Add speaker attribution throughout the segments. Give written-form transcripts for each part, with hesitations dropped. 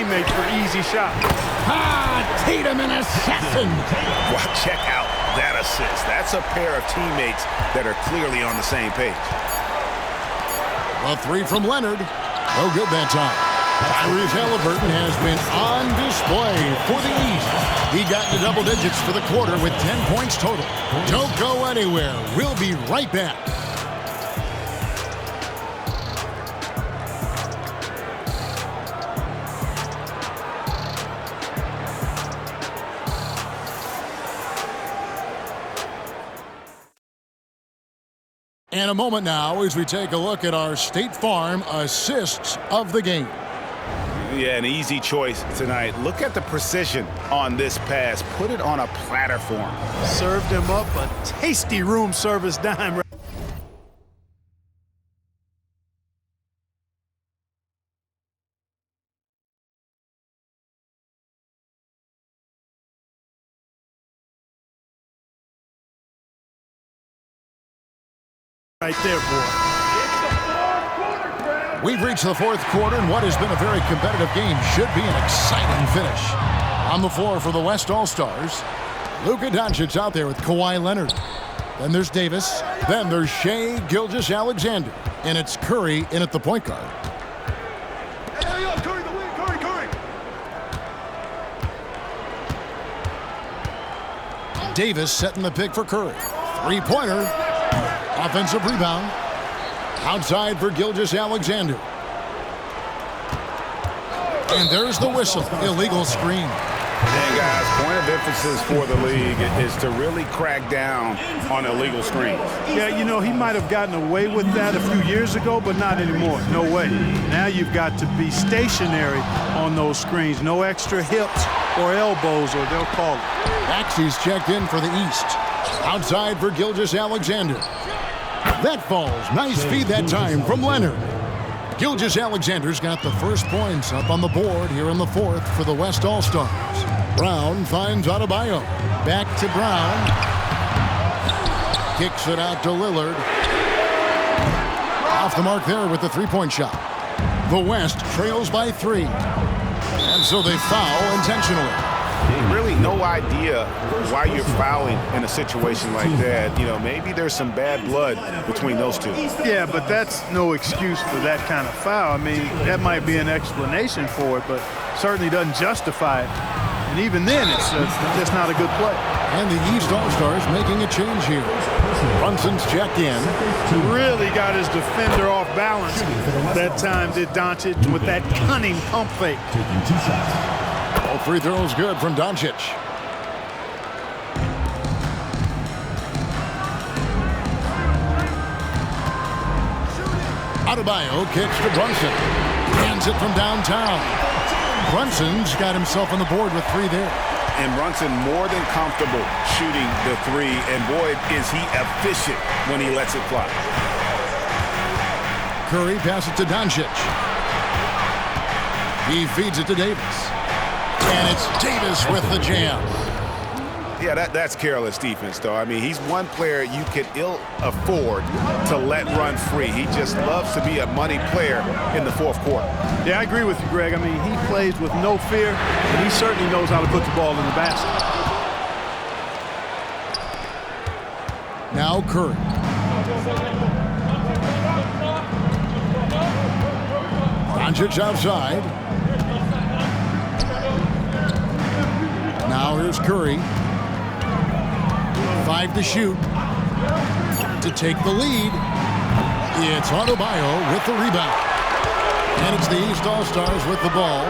Speaker 1: teammates for easy shots.
Speaker 2: Tatum and assassin.
Speaker 3: Well, check out that assist. That's a pair of teammates that are clearly on the same page.
Speaker 2: A three from Leonard. No good that time. Tyrese Halliburton has been on display for the East. He got into double digits for the quarter with 10 points total. Don't go anywhere. We'll be right back. And a moment now as we take a look at our State Farm assists of the game.
Speaker 3: Yeah, an easy choice tonight. Look at the precision on this pass. Put it on a platter for him.
Speaker 1: Served him up a tasty room service dime. Right there, boy.
Speaker 2: We've reached the fourth quarter, and what has been a very competitive game should be an exciting finish. On the floor for the West All-Stars, Luka Doncic out there with Kawhi Leonard. Then there's Davis. Then there's Shai Gilgeous-Alexander. And it's Curry in at the point guard.
Speaker 1: Curry the win, Curry.
Speaker 2: Davis setting the pick for Curry. Three-pointer. Offensive rebound. Outside for Gilgeous-Alexander. And there's the whistle. Illegal screen.
Speaker 3: And guys, point of emphasis for the league is to really crack down on illegal screens.
Speaker 1: Yeah, you know, he might have gotten away with that a few years ago, but not anymore. No way. Now you've got to be stationary on those screens. No extra hips or elbows, or they'll call it.
Speaker 2: Maxey's checked in for the East. Outside for Gilgeous-Alexander. That falls. Nice feed that time from Leonard. Gilgeous-Alexander's got the first points up on the board here in the fourth for the West All-Stars. Brown finds Adebayo. Back to Brown. Kicks it out to Lillard. Off the mark there with the three-point shot. The West trails by 3. And so they foul intentionally.
Speaker 3: Really no idea why you're fouling in a situation like that. You know, maybe there's some bad blood between those two.
Speaker 1: Yeah, but that's no excuse for that kind of foul. I mean, that might be an explanation for it, but certainly doesn't justify it. And even then, it's just not a good play.
Speaker 2: And the East All-Stars making a change here. Brunson's checked in.
Speaker 1: Really got his defender off balance. That time did Doncic with that cunning pump fake.
Speaker 2: All free throws good from Doncic. Adebayo kicks to Brunson. Hands it from downtown. Brunson's got himself on the board with 3 there.
Speaker 3: And Brunson more than comfortable shooting the 3. And boy, is he efficient when he lets it fly.
Speaker 2: Curry passes to Doncic. He feeds it to Davis. And it's Davis with the jam.
Speaker 3: Yeah, that's careless defense, though. I mean, he's one player you could ill afford to let run free. He just loves to be a money player in the fourth quarter.
Speaker 1: Yeah, I agree with you, Greg. I mean, he plays with no fear, and he certainly knows how to put the ball in the basket.
Speaker 2: Now Curry. Doncic outside. Now here's Curry. 5 to shoot. To take the lead. It's Adebayo with the rebound. And it's the East All-Stars with the ball.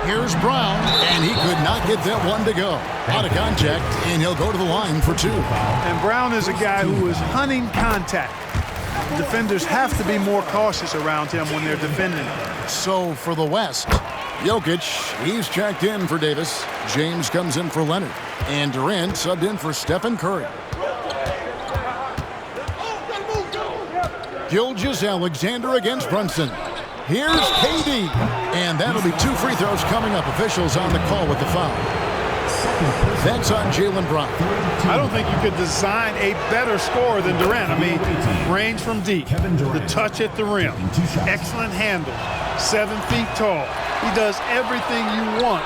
Speaker 2: Here's Brown, and he could not get that one to go. Out of contact, and he'll go to the line for 2.
Speaker 1: And Brown is a guy who is hunting contact. Defenders have to be more cautious around him when they're defending.
Speaker 2: So for the West, Jokic, he's checked in for Davis. James comes in for Leonard. And Durant subbed in for Stephen Curry. Gilgeous-Alexander against Brunson. Here's KD. And that'll be 2 free throws coming up. Officials on the call with the foul. That's on Jaylen Brown.
Speaker 1: I don't think you could design a better scorer than Durant. I mean, range from deep, the touch at the rim, excellent handle, 7 feet tall. He does everything you want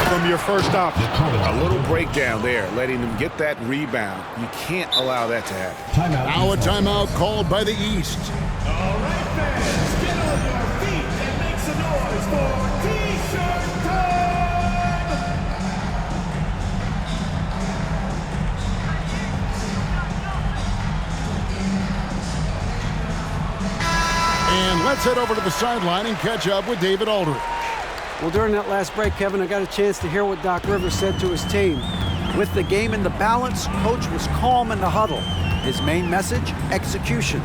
Speaker 1: from your first option.
Speaker 3: A little breakdown there, letting them get that rebound. You can't allow that to happen.
Speaker 2: Now a timeout called by the East.
Speaker 4: All right, fans, get on your feet and make some noise for T-shirt time!
Speaker 2: And let's head over to the sideline and catch up with David Aldridge.
Speaker 5: Well, during that last break, Kevin, I got a chance to hear what Doc Rivers said to his team. With the game in the balance, Coach was calm in the huddle. His main message, execution.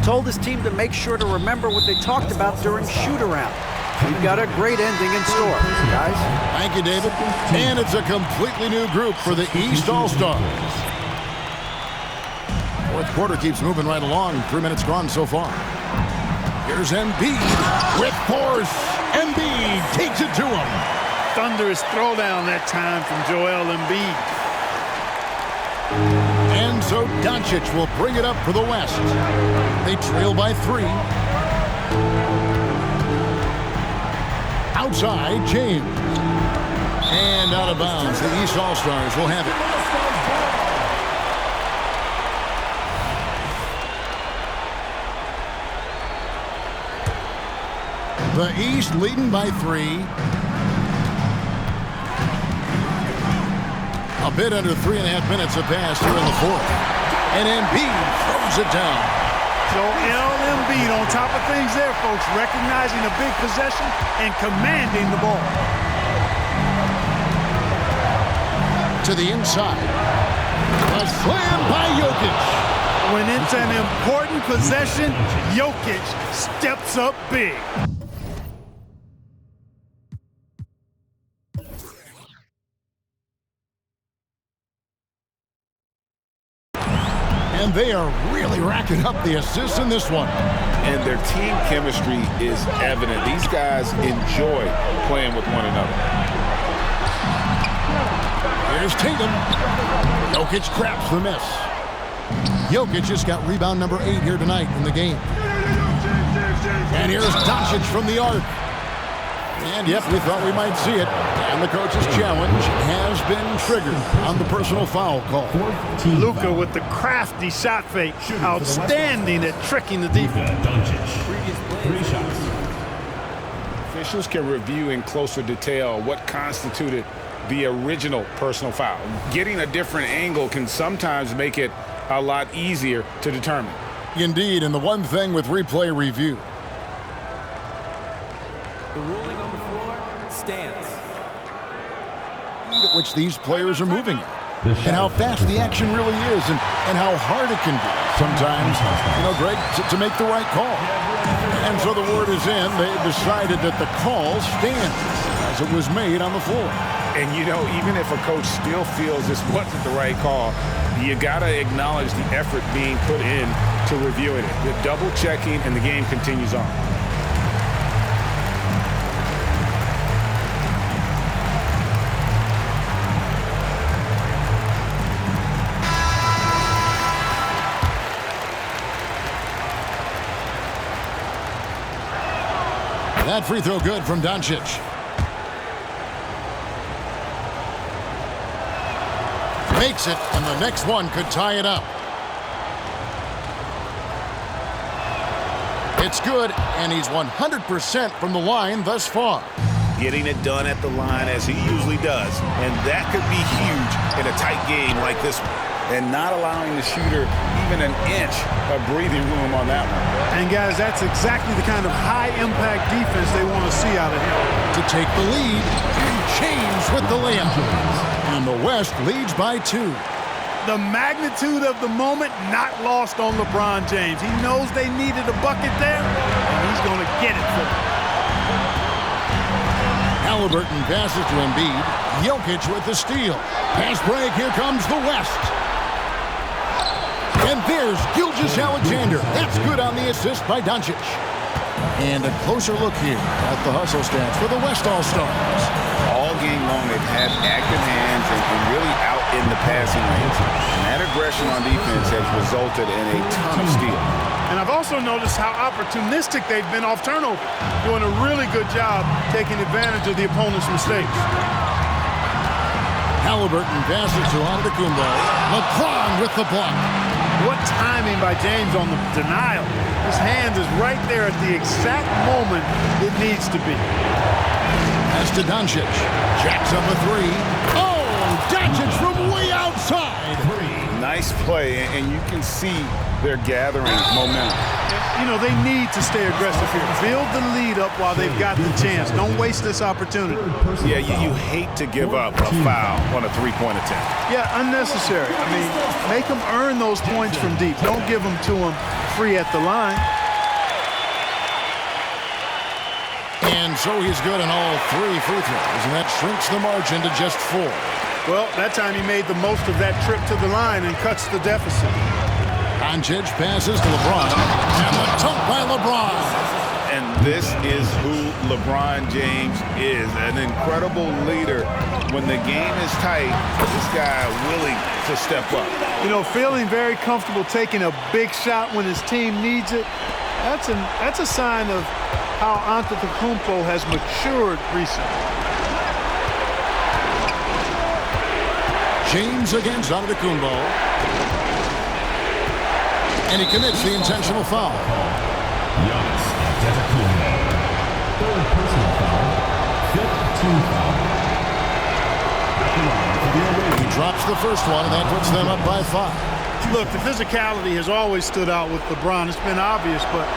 Speaker 5: Told his team to make sure to remember what they talked about during shoot-around. We've got a great ending in store, guys.
Speaker 2: Thank you, David. And it's a completely new group for the East All-Stars. Fourth quarter keeps moving right along. 3 minutes gone so far. Here's Embiid with force. Embiid takes it to him.
Speaker 1: Thunderous throwdown that time from Joel Embiid.
Speaker 2: And so Doncic will bring it up for the West. They trail by 3. Outside, James. And out of bounds. The East All-Stars will have it. The East leading by 3. A bit under 3.5 minutes have passed here in the fourth. And Embiid throws it down.
Speaker 1: Joel Embiid on top of things there, folks, recognizing a big possession and commanding the ball.
Speaker 2: To the inside. A slam by Jokic.
Speaker 1: When it's an important possession, Jokic steps up big.
Speaker 2: And they are really racking up the assists in this one.
Speaker 3: And their team chemistry is evident. These guys enjoy playing with one another.
Speaker 2: Here's Tatum. Jokic craps the miss. Jokic just got rebound number 8 here tonight in the game. And here's Doncic from the arc. And yep, we thought we might see it. And the coach's challenge has been triggered on the personal foul call.
Speaker 1: Luka with the crafty shot fake. Outstanding at tricking the defense.
Speaker 3: Officials can review in closer detail what constituted the original personal foul. Getting a different angle can sometimes make it a lot easier to determine.
Speaker 2: Indeed, and the one thing with replay review.
Speaker 6: The ruling on the floor stands.
Speaker 2: At which these players are moving and how fast the action really is and how hard it can be sometimes, Greg, to make the right call. And so the word is in. They decided that the call stands as it was made on the floor.
Speaker 3: And, even if a coach still feels this wasn't the right call, you got to acknowledge the effort being put in to reviewing it. The double checking, and the game continues on.
Speaker 2: That free throw good from Doncic. Makes it, and the next one could tie it up. It's good, and he's 100% from the line thus far.
Speaker 3: Getting it done at the line as he usually does, and that could be huge in a tight game like this one. And not allowing the shooter even an inch of breathing room on that one.
Speaker 1: And, guys, that's exactly the kind of high-impact defense they want to see out of him.
Speaker 2: To take the lead, and James with the layup. And the West leads by 2.
Speaker 1: The magnitude of the moment not lost on LeBron James. He knows they needed a bucket there, and he's going to get it for them.
Speaker 2: Halliburton passes to Embiid. Jokic with the steal. Pass break, here comes the West. And there's Gilgeous-Alexander. That's good on the assist by Doncic. And a closer look here at the hustle stats for the West All-Stars.
Speaker 3: All game long, they've had active hands and really out in the passing lanes. And that aggression on defense has resulted in a ton of steals.
Speaker 1: And I've also noticed how opportunistic they've been off turnover, doing a really good job taking advantage of the opponent's mistakes.
Speaker 2: Halliburton passes to Antetokounmpo. LeBron with the block.
Speaker 1: What timing by James on the denial. His hand is right there at the exact moment it needs to be.
Speaker 2: As to Doncic. Jacks up a three. Oh, Doncic from way outside.
Speaker 3: Nice play, and you can see they're gathering momentum.
Speaker 1: You know, they need to stay aggressive here. Build the lead up while they've got the chance. Don't waste this opportunity.
Speaker 3: Yeah, you hate to give up a foul on a three-point attempt.
Speaker 1: Yeah, unnecessary. I mean, make them earn those points from deep. Don't give them to them free at the line.
Speaker 2: And so he's good on all 3 free throws, and that shrinks the margin to just 4.
Speaker 1: Well, that time he made the most of that trip to the line and cuts the deficit.
Speaker 2: Doncic passes to LeBron, and the dunk by LeBron.
Speaker 3: And this is who LeBron James is, an incredible leader. When the game is tight, this guy willing to step up.
Speaker 1: You know, feeling very comfortable taking a big shot when his team needs it, that's a sign of how Antetokounmpo has matured recently.
Speaker 2: James against Antetokounmpo. And he commits the intentional foul.
Speaker 7: Giannis Antetokounmpo. Third personal foul. Fifth team foul. At the line for the away.
Speaker 2: He drops the first one, and that puts them up by 5.
Speaker 1: Look, the physicality has always stood out with LeBron. It's been obvious, but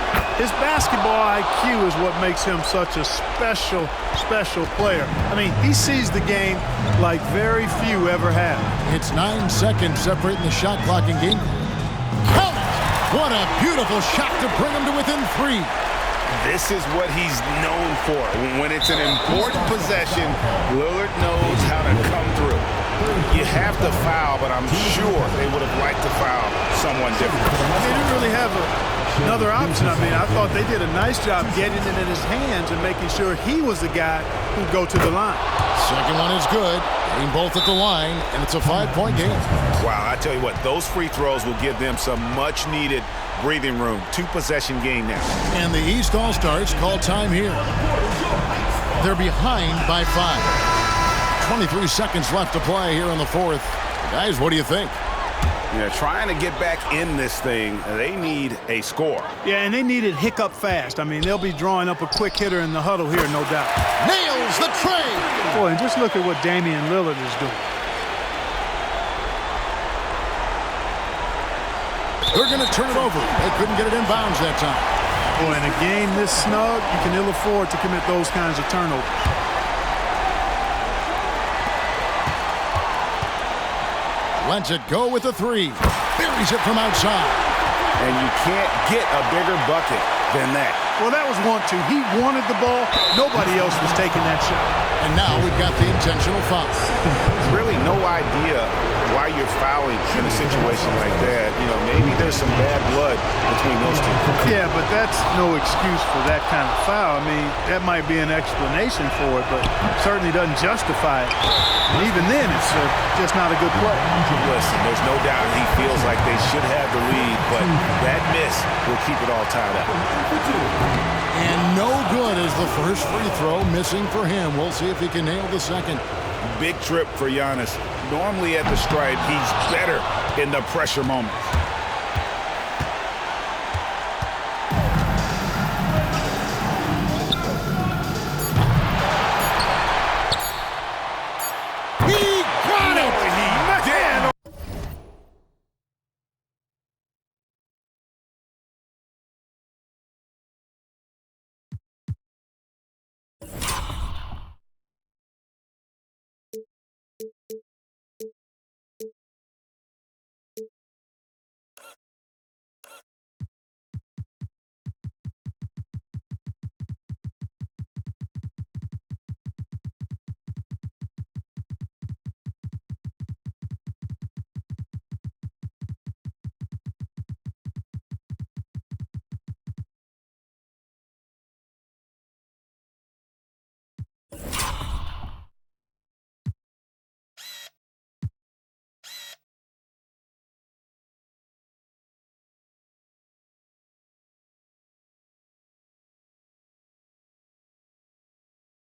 Speaker 1: his basketball IQ is what makes him such a special player. I mean, he sees the game like very few ever have.
Speaker 2: It's 9 seconds separating the shot clock and game. Count it! What a beautiful shot to bring him to within 3.
Speaker 3: This is what he's known for. When it's an important possession, Lillard knows how to come through. You have to foul, but I'm sure they would have liked to foul someone different.
Speaker 1: They didn't really have another option. I mean, I thought they did a nice job getting it in his hands and making sure he was the guy who'd go to the line.
Speaker 2: Second one is good. Getting both at the line, and it's a 5-point game.
Speaker 3: Wow, I tell you what, those free throws will give them some much-needed breathing room. 2-possession game now.
Speaker 2: And the East All-Stars call time here. They're behind by 5. 23 seconds left to play here in the 4th. Guys, what do you think?
Speaker 3: Yeah, trying to get back in this thing, they need a score.
Speaker 1: Yeah, and they need it hiccup fast. I mean, they'll be drawing up a quick hitter in the huddle here, no doubt.
Speaker 2: Nails the trade!
Speaker 1: Boy, and just look at what Damian Lillard is doing.
Speaker 2: They're going to turn it over. They couldn't get it in bounds that time.
Speaker 1: Boy, in a game this snug, you can ill afford to commit those kinds of turnovers.
Speaker 2: Lets it go with a 3. Buries it from outside.
Speaker 3: And you can't get a bigger bucket than that.
Speaker 1: Well, that was 1-2. He wanted the ball. Nobody else was taking that shot.
Speaker 2: And now we've got the intentional foul.
Speaker 3: There's really no idea why you're fouling in a situation like that. You know, maybe there's some bad blood between those two.
Speaker 1: Yeah, but that's no excuse for that kind of foul. I mean, that might be an explanation for it, but certainly doesn't justify it. And even then, it's just not a good play.
Speaker 3: Listen, there's no doubt he feels like they should have the lead, but that miss will keep it all tied up.
Speaker 2: And no good is the first free throw missing for him. We'll see if he can nail the second.
Speaker 3: Big trip for Giannis. Normally at the stripe, he's better in the pressure moments.